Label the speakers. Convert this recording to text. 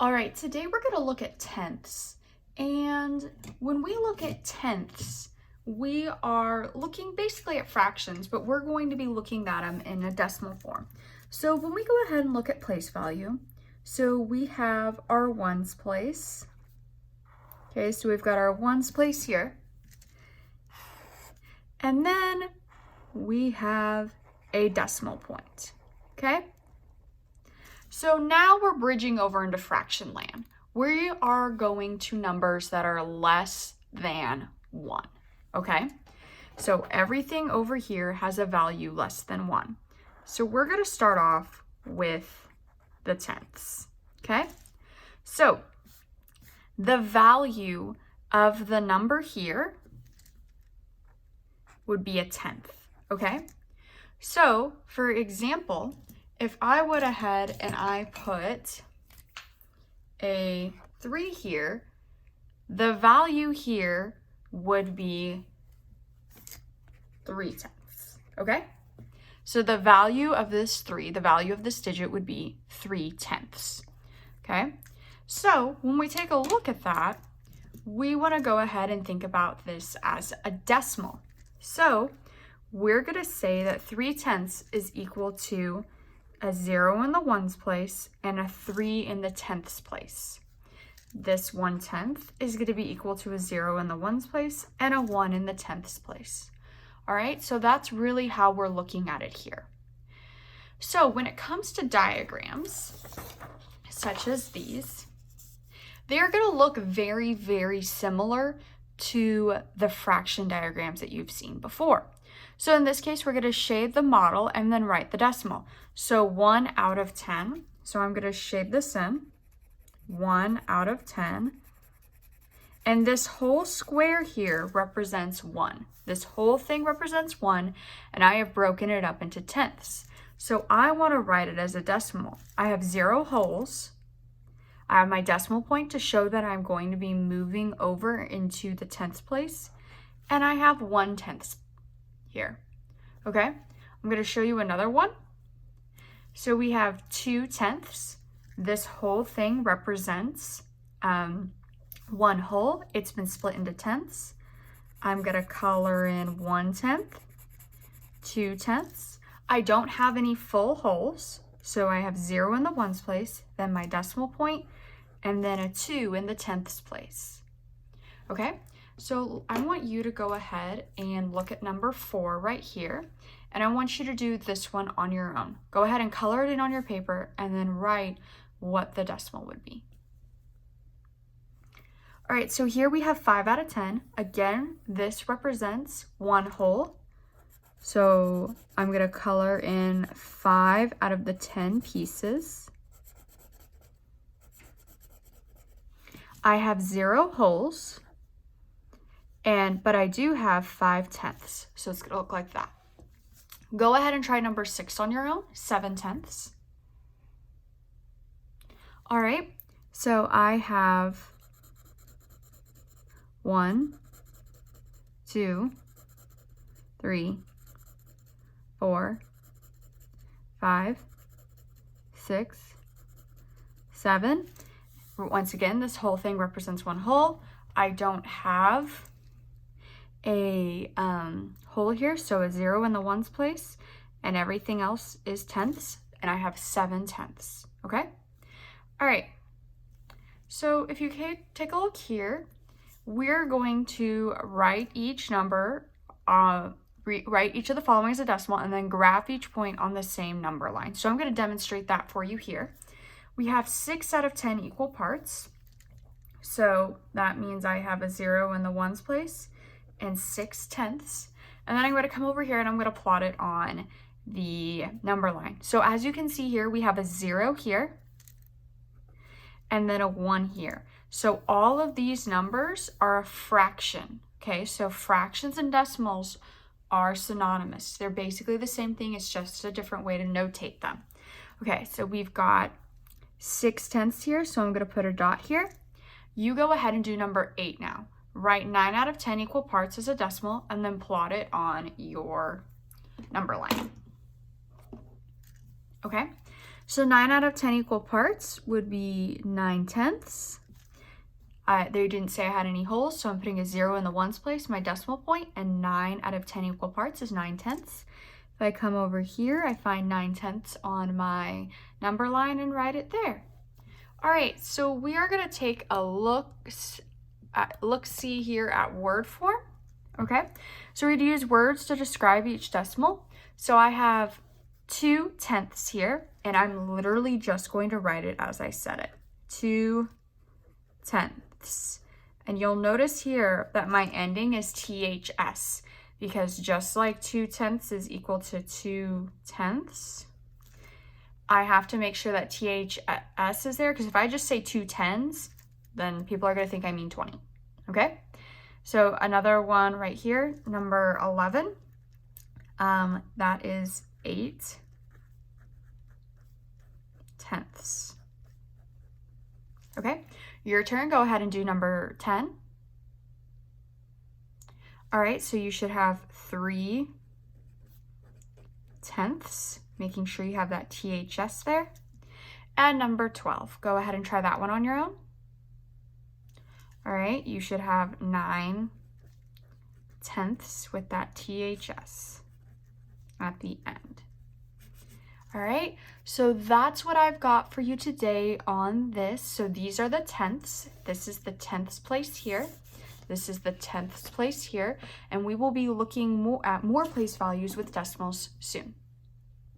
Speaker 1: All right, today we're going to look at tenths. And when we look at tenths, we are looking basically at fractions, but we're going to be looking at them in a decimal form. So when we go ahead and look at place value, so we have our ones place. Okay, so we've got our ones place here. And then we have a decimal point, okay? So now we're bridging over into fraction land. We are going to numbers that are less than 1, okay? So everything over here has a value less than 1. So we're going to start off with the tenths, okay? So the value of the number here would be a tenth, okay? So for example, if I went ahead and I put a 3 here, the value here would be 3 tenths, okay? So the value of this 3, the value of this digit would be 3 tenths, okay? So when we take a look at that, we want to go ahead and think about this as a decimal. So we're going to say that 3 tenths is equal to a 0 in the ones place and a 3 in the tenths place. This 1/10 is going to be equal to a 0 in the ones place and a 1 in the tenths place. All right, so that's really how we're looking at it here. So when it comes to diagrams, such as these, they're going to look very, very similar to the fraction diagrams that you've seen before. So in this case, we're going to shade the model and then write the decimal. So 1 out of 10. So I'm going to shade this in. 1 out of 10. And this whole square here represents 1. This whole thing represents 1, and I have broken it up into tenths. So I want to write it as a decimal. I have 0 wholes. I have my decimal point to show that I'm going to be moving over into the tenths place. And I have 1/10 here, okay? I'm going to show you another one. So we have 2 tenths. This whole thing represents 1 whole. It's been split into tenths. I'm going to color in 1/10, 2 tenths. I don't have any full wholes, so I have 0 in the ones place, then my decimal point, and then a 2 in the tenths place, okay? So I want you to go ahead and look at number 4 right here, and I want you to do this one on your own. Go ahead and color it in on your paper and then write what the decimal would be. All right, so here we have 5 out of 10. Again, this represents 1 whole. So I'm going to color in 5 out of the 10 pieces. I have 0 wholes. But I do have 5 tenths, so it's going to look like that. Go ahead and try number 6 on your own, 7 tenths. All right, so I have 1, 2, 3, 4, 5, 6, 7. Once again, this whole thing represents 1 whole. I don't have a whole here, so a 0 in the ones place, and everything else is tenths, and I have 7 tenths, okay? All right, so if you take a look here, we're going to write each number, write each of the following as a decimal, and then graph each point on the same number line. So I'm going to demonstrate that for you here. We have 6 out of 10 equal parts, so that means I have a 0 in the ones place and 6 tenths. And then I'm going to come over here and I'm going to plot it on the number line. So as you can see here, we have a 0 here and then a 1 here. So all of these numbers are a fraction, okay? So fractions and decimals are synonymous. They're basically the same thing. It's just a different way to notate them. Okay, so we've got 6 tenths here, so I'm going to put a dot here. You go ahead and do number 8 now. Write 9 out of 10 equal parts as a decimal and then plot it on your number line. Okay, So 9 out of 10 equal parts would be 9/10. They didn't say I had any holes, so I'm putting a 0 in the ones place, my decimal point, and 9 out of 10 equal parts is 9/10. If I come over here, I find 9/10 on my number line and write it there. All right, so we are going to take a look-see here at word form, okay? So we're going to use words to describe each decimal. So I have 2/10 here, and I'm literally just going to write it as I said it. 2/10. And you'll notice here that my ending is THS, because just like 2/10 is equal to 2/10, I have to make sure that THS is there, because if I just say 2/10, then people are going to think I mean 20, okay? So another one right here, number 11, that is 8/10. Okay, your turn. Go ahead and do number 10. All right, so you should have 3/10, making sure you have that THS there. And number 12, go ahead and try that one on your own. All right, you should have 9/10 with that THS at the end. All right, so that's what I've got for you today on this. So these are the tenths. This is the 10th place here. This is the 10th place here. And we will be looking at more place values with decimals soon.